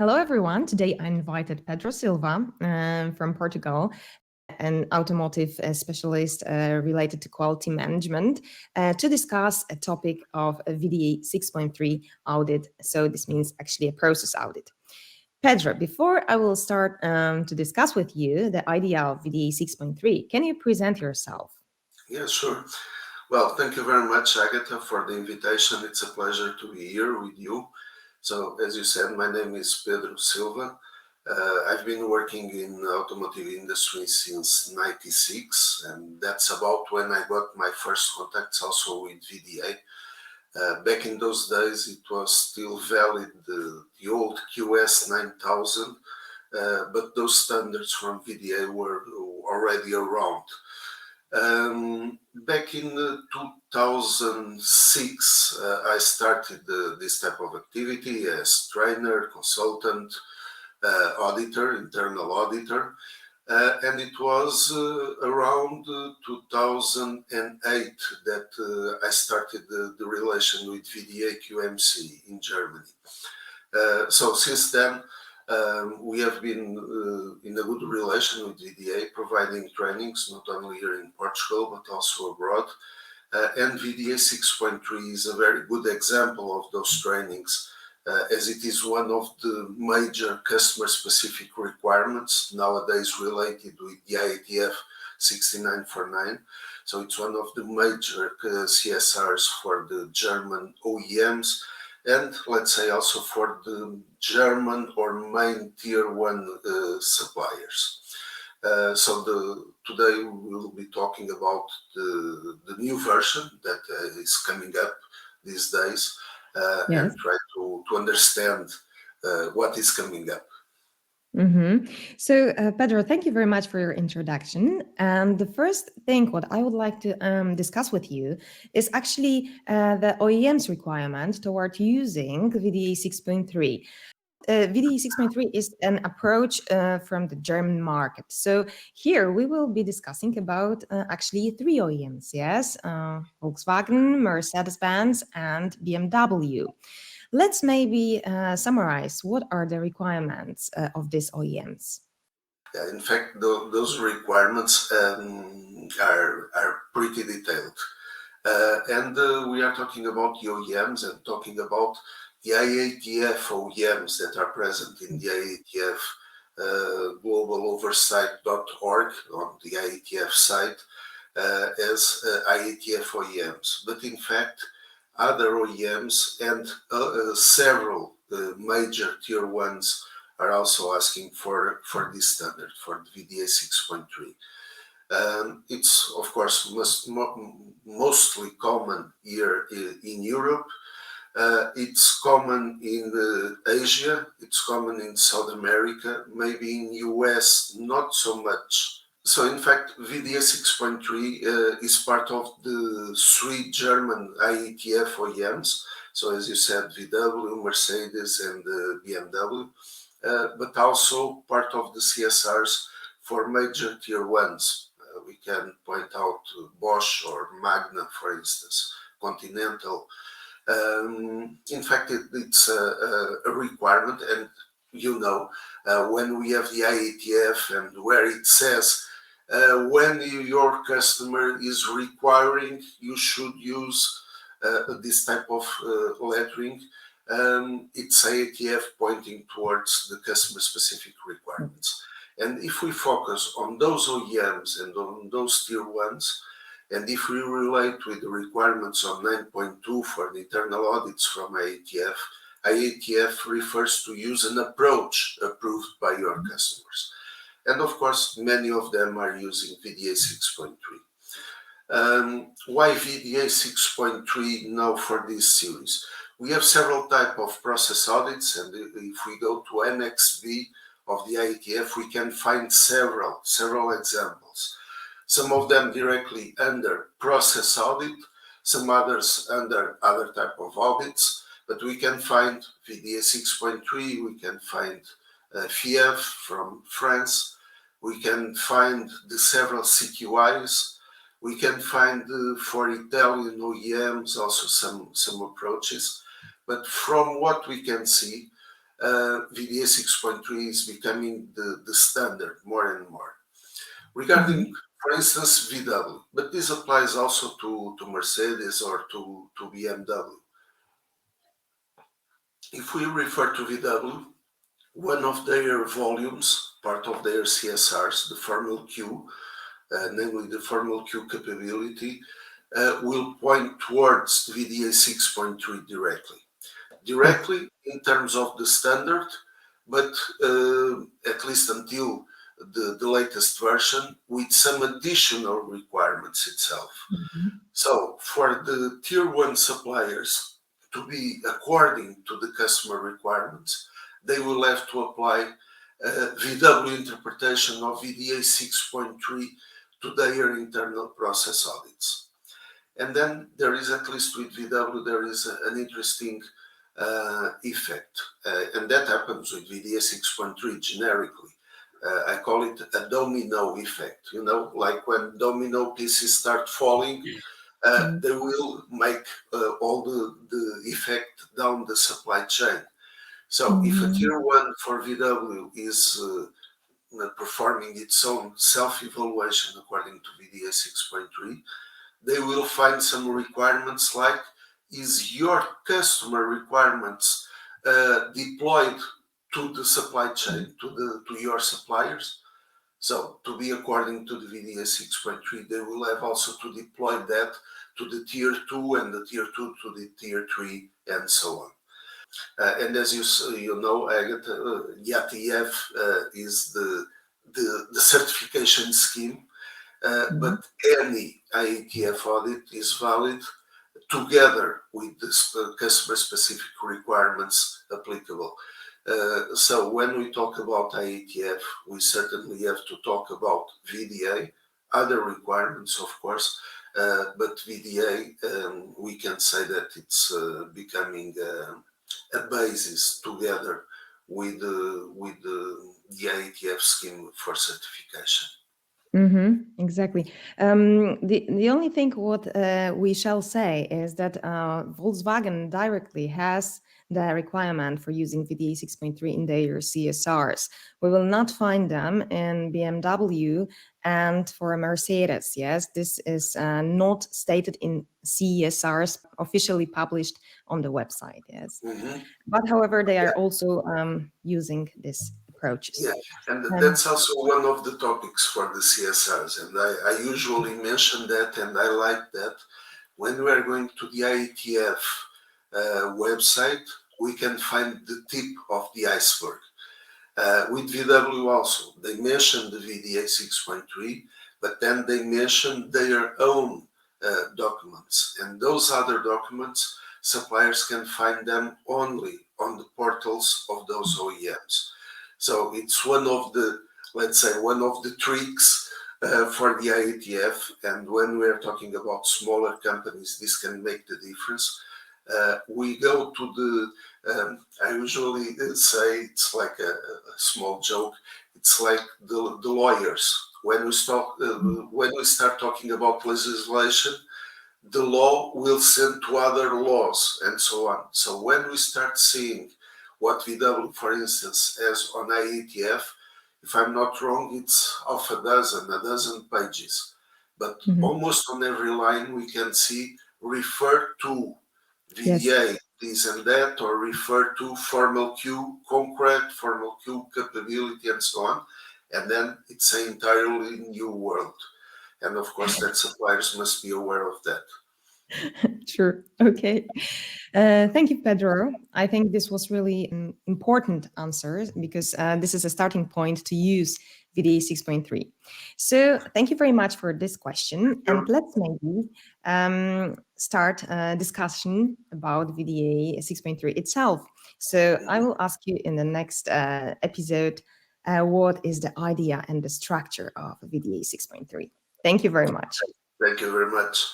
Hello, everyone. Today I invited Pedro Silva from Portugal, an automotive specialist related to quality management, to discuss a topic of a VDA 6.3 audit. So this means actually a process audit. Pedro, before I will start to discuss with you the idea of VDA 6.3, can you present yourself? Yeah, sure. Well, thank you very much, Agatha, for the invitation. It's a pleasure to be here with you. So, as you said, my name is Pedro Silva. I've been working in the automotive industry since '96, and that's about when I got my first contacts also with VDA. Back in those days, it was still valid, the old QS 9000, but those standards from VDA were already around. Back in 2006, I started this type of activity as trainer, consultant, auditor, internal auditor, and it was around 2008 that I started the relation with VDA-QMC in Germany. So since then, we have been in a good relation with VDA, providing trainings not only here in Portugal but also abroad. And VDA 6.3 is a very good example of those trainings, as it is one of the major customer-specific requirements nowadays related with the IATF 6949. So it's one of the major CSRs for the German OEMs, and let's say also for the German or main tier one suppliers. Today we will be talking about the new version that is coming up these days, and try to understand what is coming up. So, Pedro, thank you very much for your introduction. And the first thing what I would like to discuss with you is actually the OEM's requirement toward using VDA 6.3. VDA 6.3 is an approach from the German market. So here we will be discussing about actually three OEMs, yes, Volkswagen, Mercedes-Benz, and BMW. Let's maybe summarize what are the requirements of these OEMs. Yeah, in fact, those requirements are pretty detailed. And we are talking about the OEMs and talking about the IATF OEMs that are present in the IATF globaloversight.org on the IATF site as IATF OEMs. But in fact, other OEMs and several major tier ones are also asking for this standard, for the VDA 6.3. It's, of course, mostly common here in Europe. It's common in Asia, it's common in South America, maybe in US, not so much. So in fact, VDA 6.3 is part of the three German IATF OEMs. So as you said, VW, Mercedes, and BMW, but also part of the CSRs for major tier ones. We can point out Bosch or Magna, for instance, Continental. In fact, it's a requirement, and you know, when we have the IATF and where it says when your customer is requiring, you should use this type of lettering. It's IATF pointing towards the customer-specific requirements. And if we focus on those OEMs and on those tier ones, and if we relate with the requirements on 9.2 for the internal audits from IATF, IATF refers to use an approach approved by your customers. And of course, many of them are using VDA 6.3. Why VDA 6.3 now for this series? We have several types of process audits, and if we go to Annex B of the IATF, we can find several examples. Some of them directly under process audit, some others under other type of audits, but we can find VDA 6.3, we can find FIEV from France, we can find the several CQIs, we can find for Italian OEMs also some approaches, but from what we can see, VDA 6.3 is becoming the standard more and more. Regarding, for instance, VW, but this applies also to Mercedes or to BMW. If we refer to VW, one of their volumes, part of their CSRs, the formal Q, namely the formal Q capability, will point towards VDA 6.3 directly in terms of the standard, but at least until the latest version, with some additional requirements itself. So for the tier 1 suppliers to be according to the customer requirements, they will have to apply VW interpretation of VDA 6.3 to their internal process audits. And then there is, at least with VW, there is an interesting effect, and that happens with VDA 6.3 generically. I call it a domino effect, you know, like when domino pieces start falling, they will make all the effect down the supply chain. So if a tier 1 for VW is performing its own self-evaluation according to VDA 6.3, they will find some requirements like, is your customer requirements deployed to the supply chain, to your suppliers? So to be according to the VDA 6.3, they will have also to deploy that to the tier 2 and the tier 2 to the tier 3 and so on. And as you know, GATF is the certification scheme, but any IATF audit is valid together with the customer-specific requirements applicable. So when we talk about IATF, we certainly have to talk about VDA, other requirements, of course, but VDA, we can say that it's becoming a basis together with the IATF scheme for certification. Exactly. The only thing what we shall say is that Volkswagen directly has the requirement for using VDA 6.3 in their CSRs. We will not find them in BMW and for Mercedes. Yes, this is not stated in CSRs officially published on the website. Yes, but however, they are also using this approaches. Yeah, and that's also one of the topics for the CSRs, and I usually mention that, and I like that. When we are going to the IATF website, we can find the tip of the iceberg. With VW also, they mention the VDA 6.3, but then they mention their own documents, and those other documents, suppliers can find them only on the portals of those OEMs. So it's one of the, let's say, one of the tricks for the IATF. And when we're talking about smaller companies, this can make the difference. We go to the, I usually say it's like a small joke. It's like the lawyers. When we start talking about legislation, the law will send to other laws and so on. So when we start seeing what VW, for instance, has on IATF, if I'm not wrong, it's half a dozen pages. But almost on every line we can see refer to VDA, this and that, or refer to formal Q concrete, formal Q capability, and so on. And then it's an entirely new world. And of course, that suppliers must be aware of that. Sure. Okay. Thank you, Pedro. I think this was really an important answer because this is a starting point to use VDA 6.3. So thank you very much for this question. And let's maybe start a discussion about VDA 6.3 itself. So I will ask you in the next episode, what is the idea and the structure of VDA 6.3? Thank you very much. Thank you very much.